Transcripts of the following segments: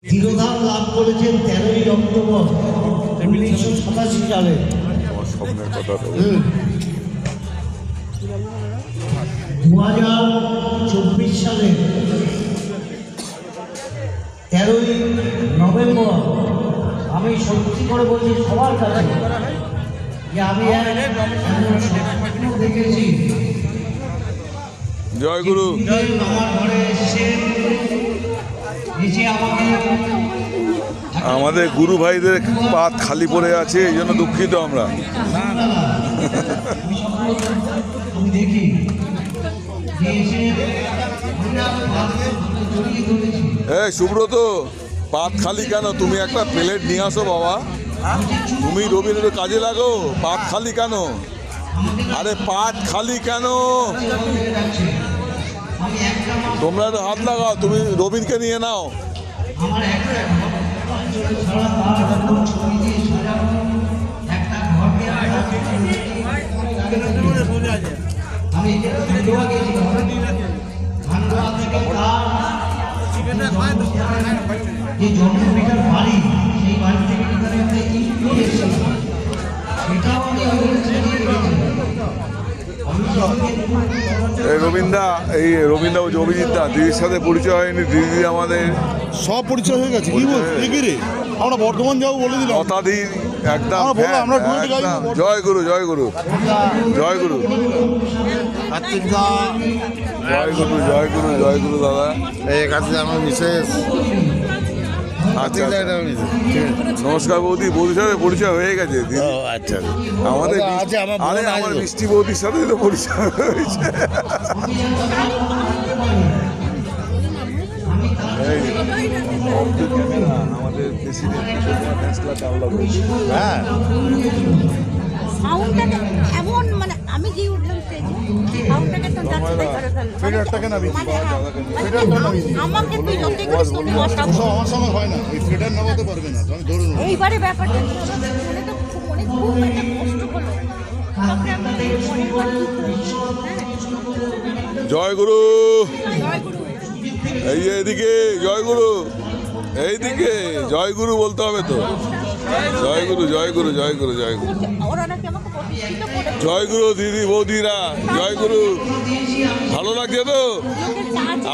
তিরোধান লাভ করেছেন 13ই অক্টোবর 1987 সালে। স্বপ্নের কথা 2024 সালে 13ই নভেম্বর আমি সত্যি করে বলছি সবার কাছে যে আমি স্বপ্ন দেখেছি। জয় গুরু। আমার ঘরে এসে আমাদের গুরু ভাইদের পাত খালি পড়ে আছে, এই জন্য দুঃখিত আমরা। এই সুব্রত, পাত খালি কেন? তুমি একটা প্লেট নিয়ে আসো বাবা। তুমি রবীন্দ্র কাজে লাগো, পাত খালি কেন? আরে পাত খালি কেন? তোমরা তো হাত লাগাও, তুমি রবীন্দ্রকে নিয়ে নাও। এই রবীন্দ্রা, এই রবীন্দ্র অভিজিৎ দা, দিদির সাথে পরিচয় হয়নি। দিদি আমাদের সব পরিচয় হয়ে গেছে। কি রে, আমরা বর্ধমান যাবো বলে দিলাম। শতাধিক একদম আমরা জয় গুরু, জয় গুরু, জয় গুরু, জয় গুরু, জয় গুরু, জয় গুরু দাদা। এই কাছে আমার মিসেস। আচ্ছা, নমস্কার বৌদি। বৌদির সাথে পরিচয় হয়ে গেছে। আচ্ছা, আমাদের আরে আমার মিষ্টি বৌদির সাথে তো পরিচয় হয়েছে। আমাদের হ্যাঁ, সাউন্ডটাকে এমন, মানে আমি যে উঠলাম স্টেজে সাউন্ডটাকে তো যাচ্ছে ধরে ফেললো। ফিডারটাকে নাবি, আমাকে তুই লক্ষ্য করে শুনে বসাবো। আমার সময় হয় না, ওই ফিডার নামাতে পারবে না, আমি ধরে নেবো। এইবারে ব্যাপারটা মনে তো মনে খুব একটা কষ্ট হলো। তারপরে আমরা পরের বার কি করবো? জয় গুরু। জয় গুরু। এই যে এদিকে জয় গুরু, এইদিকে জয় গুরু বলতে হবে তো। জয় গুরু, জয় গুরু, জয় গুরু, জয় গুরু, ওরা নাকি আমাকে প্রতিষ্ঠিত করে জয় গুরু। দিদি বৌদিরা জয় গুরু। ভালো লাগছে তো?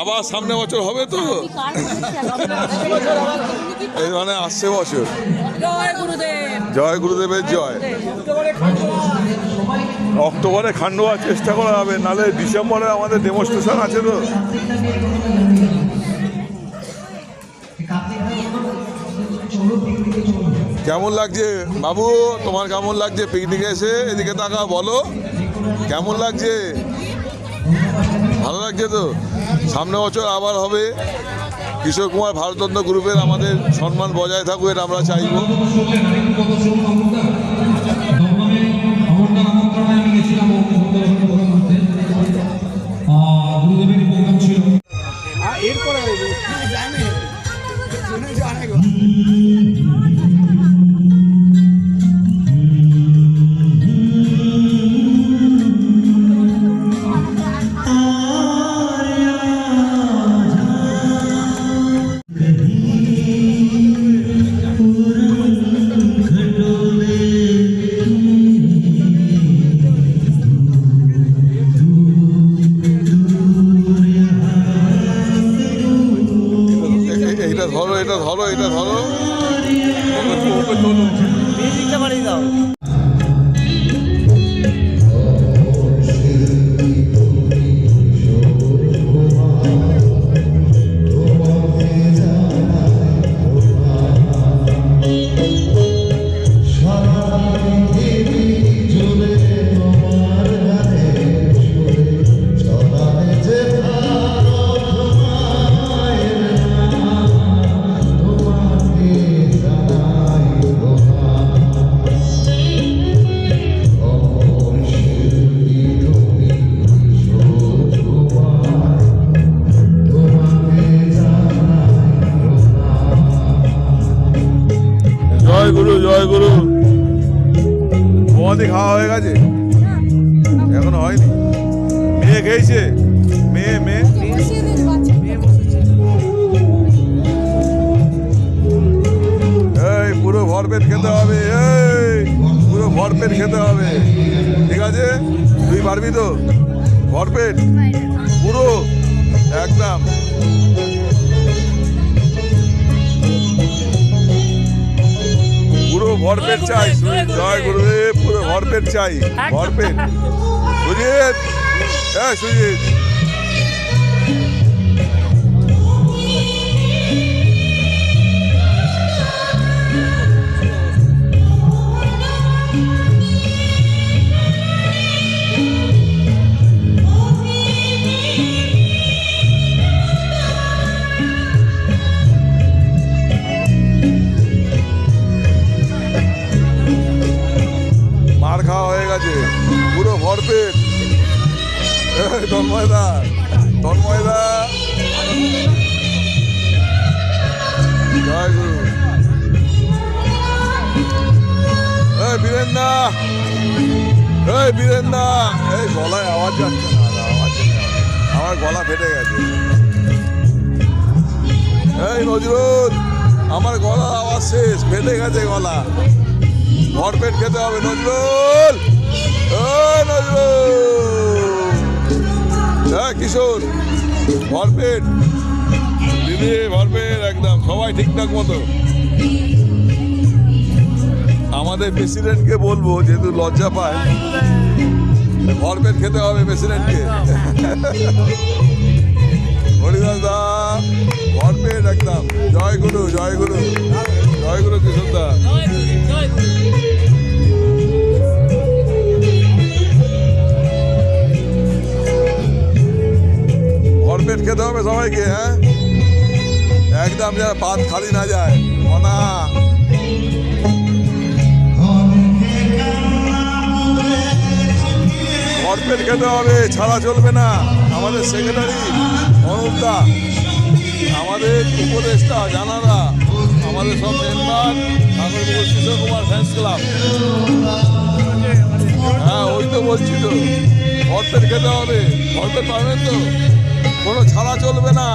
আবার সামনে বছর হবে তো? এই মানে আসছে বছর। জয় গুরুদেব। জয় গুরুদেবের জয়। অক্টোবরে খান্ডোয়া চেষ্টা করা হবে, নাহলে ডিসেম্বরে আমাদের ডেমনস্ট্রেশন আছে তো। কেমন লাগছে বাবু? তোমার কেমন লাগছে পিকনিকে এসে? এদিকে তাকা, বলো কেমন লাগছে? ভালো লাগছে তো? সামনে বছর আবার হবে। কিশোর কুমার ভারতরত্ন গ্রুপের আমাদের সম্মান বজায় থাকুক, এটা আমরা চাইব। এটা ধরো, এটা ধরো, এটা ধরো। জয় গুরু, জয় গুরু। তোমাদের খাওয়া হয়ে গেছে? এখনো হয়নি। মেয়ে খেয়েছে? মেয়ে ভরপেট খেতে হবে, এই পুরো ভরপেট খেতে হবে, ঠিক আছে? তুই পারবি তো ভরপেট পুরো একদম? পুরো ভরপেট চাই, জয় গুরুদেব, পুরো ভরপেট চাই, ভরপেট। সুজিত, হ্যাঁ সুজিত, মার খাওয়া হয়ে গেছে, পুরো ভরপেট। তন্ময়দা, তন্ময়দা, জয় গুরু। এই বীরেন্দা, এই বীরেন্দা, এই গলায় আওয়াজ যাচ্ছে না, আওয়াজ আমার গলা ফেটে গেছে। এই নজরুল, আমার গলার আওয়াজ শেষ, ফেটে গেছে গলা। ভরপেট খেতে হবে নজরুল, ও নজরুল, হ্যাঁ কিশোর, ভরপেট দিদি, ভরপেট একদম, সবাই ঠিকঠাক মতো। আমাদের প্রেসিডেন্টকে বলবো, যেহেতু লজ্জা পায়, ভরপেট খেতে হবে প্রেসিডেন্টকে। হরিদাস দা, ভরপেট একদম, জয় গুরু, জয় গুরু, জয় গুরু কিশোর দা। ভরপেট খেতে হবে সবাইকে, হ্যাঁ একদম, যেন পাত খালি না যায়। মনা ভরপেট খেতে হবে, ছাড়া চলবে না। আমাদের সেক্রেটারি অনুপদা, আমাদের উপদেষ্টা জানারা, আমাদের সব member, Thakurpukur Kishore Kumar fans club, হ্যাঁ ওই তো বলছি তো, ভরপেট খেতে হবে। ভরপেট পাবেন তো, কোনো ছাড়া চলবে না।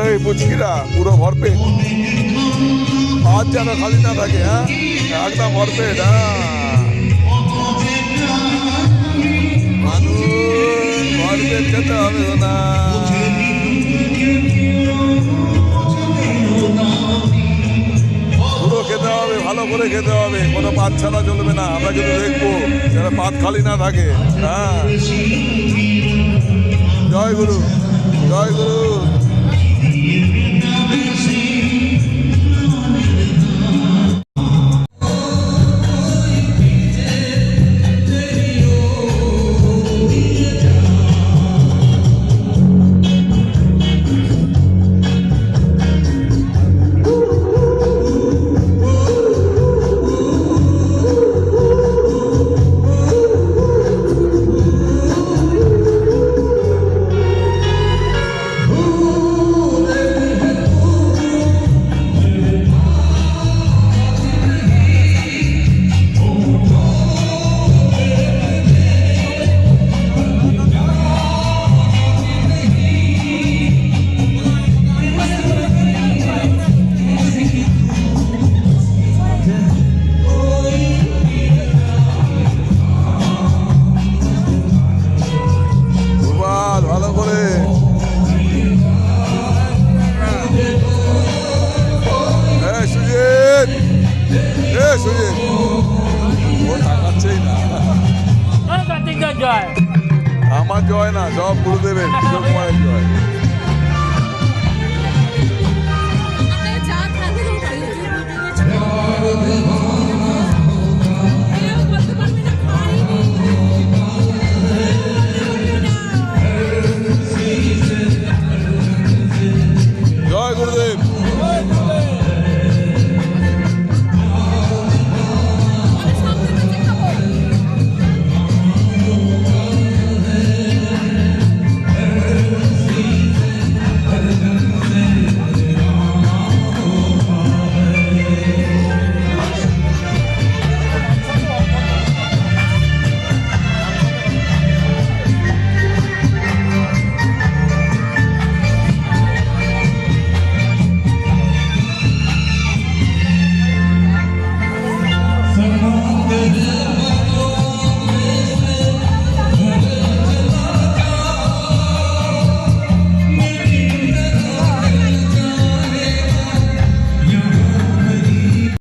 এই পুচকিরা, পুরো ভরপেট, আজ যেন খালি না থাকে, হ্যাঁ একদম ভরপেট। হ্যাঁ মানুষ ভরপেট খেতে হবে না। পুরো খেতে হবে, ভালো করে খেতে হবে, কোনো পাত ছাড়া চলবে না। আমরা কিন্তু দেখবো যেন পাত খালি না থাকে। হ্যাঁ জয় গুরু, জয় গুরু। আমার জয় না, সব গুরুদেবের।